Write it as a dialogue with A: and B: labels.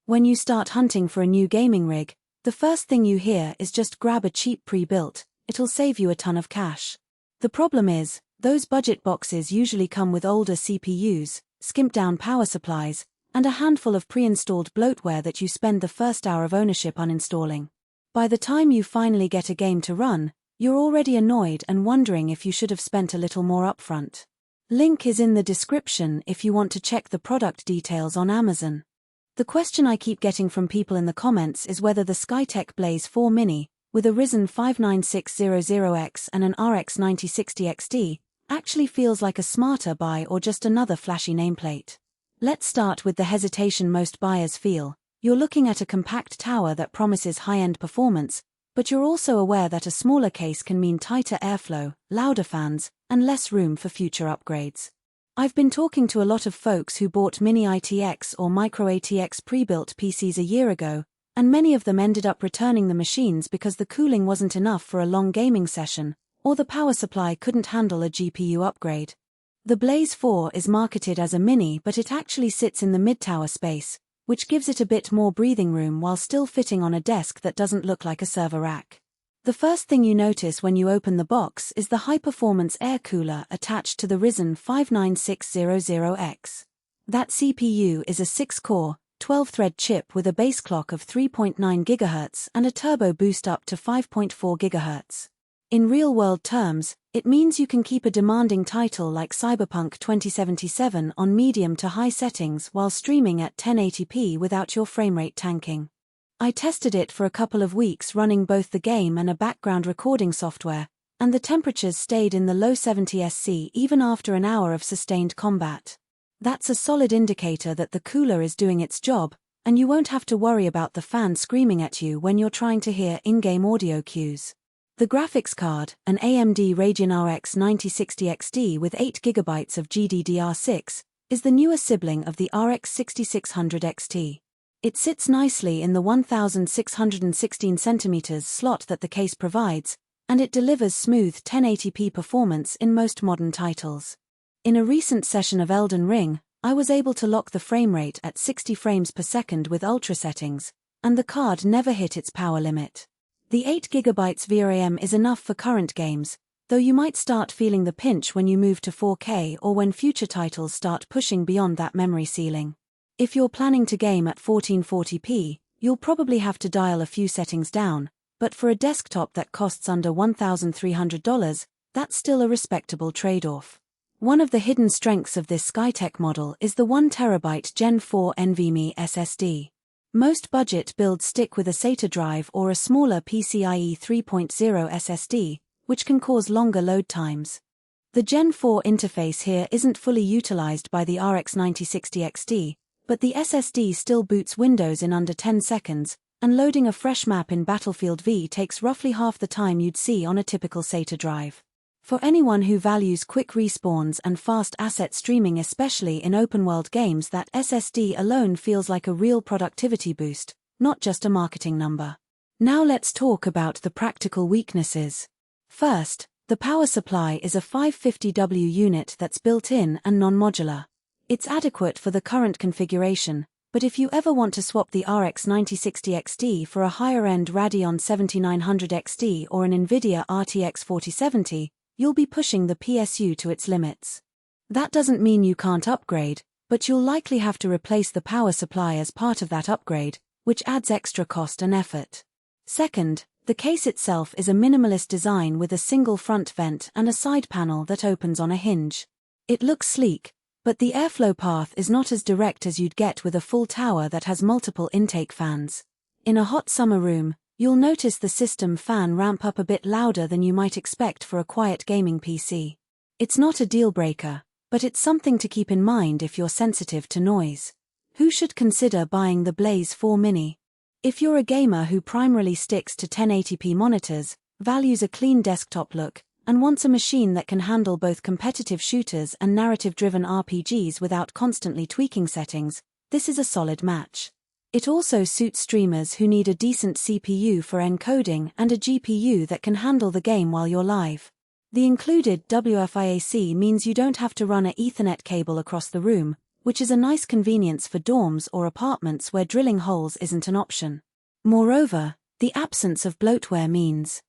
A: When you start hunting for a new gaming rig, the first thing you hear is just grab a cheap pre-built, it'll save you a ton of cash. The problem is, those budget boxes usually come with older CPUs, skimped-down power supplies, and a handful of pre-installed bloatware that you spend the first hour of ownership uninstalling. By the time you finally get a game to run, you're already annoyed and wondering if you should have spent a little more upfront. Link is in the description if you want to check the product details on Amazon. The question I keep getting from people in the comments is whether the Skytech Blaze4 Mini, with a Ryzen 5 9600X and an RX 9060 XT, actually feels like a smarter buy or just another flashy nameplate. Let's start with the hesitation most buyers feel. You're looking at a compact tower that promises high-end performance, but you're also aware that a smaller case can mean tighter airflow, louder fans, and less room for future upgrades. I've been talking to a lot of folks who bought Mini ITX or Micro ATX pre-built PCs a year ago, and many of them ended up returning the machines because the cooling wasn't enough for a long gaming session, or the power supply couldn't handle a GPU upgrade. The Blaze4 is marketed as a mini, but it actually sits in the mid-tower space, which gives it a bit more breathing room while still fitting on a desk that doesn't look like a server rack. The first thing you notice when you open the box is the high-performance air cooler attached to the Ryzen 5 9600X. That CPU is a 6-core, 12-thread chip with a base clock of 3.9 GHz and a turbo boost up to 5.4 GHz. In real-world terms, it means you can keep a demanding title like Cyberpunk 2077 on medium to high settings while streaming at 1080p without your framerate tanking. I tested it for a couple of weeks running both the game and a background recording software, and the temperatures stayed in the low 70s SC even after an hour of sustained combat. That's a solid indicator that the cooler is doing its job, and you won't have to worry about the fan screaming at you when you're trying to hear in-game audio cues. The graphics card, an AMD Radeon RX 9060 XT with 8GB of GDDR6, is the newer sibling of the RX 6600 XT. It sits nicely in the 1616cm slot that the case provides, and it delivers smooth 1080p performance in most modern titles. In a recent session of Elden Ring, I was able to lock the framerate at 60 frames per second with ultra settings, and the card never hit its power limit. The 8GB VRAM is enough for current games, though you might start feeling the pinch when you move to 4K or when future titles start pushing beyond that memory ceiling. If you're planning to game at 1440p, you'll probably have to dial a few settings down, but for a desktop that costs under $1,300, that's still a respectable trade-off. One of the hidden strengths of this Skytech model is the 1TB Gen4 NVMe SSD. Most budget builds stick with a SATA drive or a smaller PCIe 3.0 SSD, which can cause longer load times. The Gen4 interface here isn't fully utilized by the RX 9060 XT, but the SSD still boots Windows in under 10 seconds, and loading a fresh map in Battlefield V takes roughly half the time you'd see on a typical SATA drive. For anyone who values quick respawns and fast asset streaming, especially in open-world games, that SSD alone feels like a real productivity boost, not just a marketing number. Now let's talk about the practical weaknesses. First, the power supply is a 550W unit that's built-in and non-modular. It's adequate for the current configuration, but if you ever want to swap the RX 9060 XT for a higher-end Radeon 7900 XT or an NVIDIA RTX 4070, you'll be pushing the PSU to its limits. That doesn't mean you can't upgrade, but you'll likely have to replace the power supply as part of that upgrade, which adds extra cost and effort. Second, the case itself is a minimalist design with a single front vent and a side panel that opens on a hinge. It looks sleek, but the airflow path is not as direct as you'd get with a full tower that has multiple intake fans. In a hot summer room, you'll notice the system fan ramp up a bit louder than you might expect for a quiet gaming PC. It's not a deal breaker, but it's something to keep in mind if you're sensitive to noise. Who should consider buying the Blaze4 Mini? If you're a gamer who primarily sticks to 1080p monitors, values a clean desktop look, and wants a machine that can handle both competitive shooters and narrative-driven RPGs without constantly tweaking settings, this is a solid match. It also suits streamers who need a decent CPU for encoding and a GPU that can handle the game while you're live. The included WFIAC means you don't have to run an Ethernet cable across the room, which is a nice convenience for dorms or apartments where drilling holes isn't an option. Moreover, the absence of bloatware means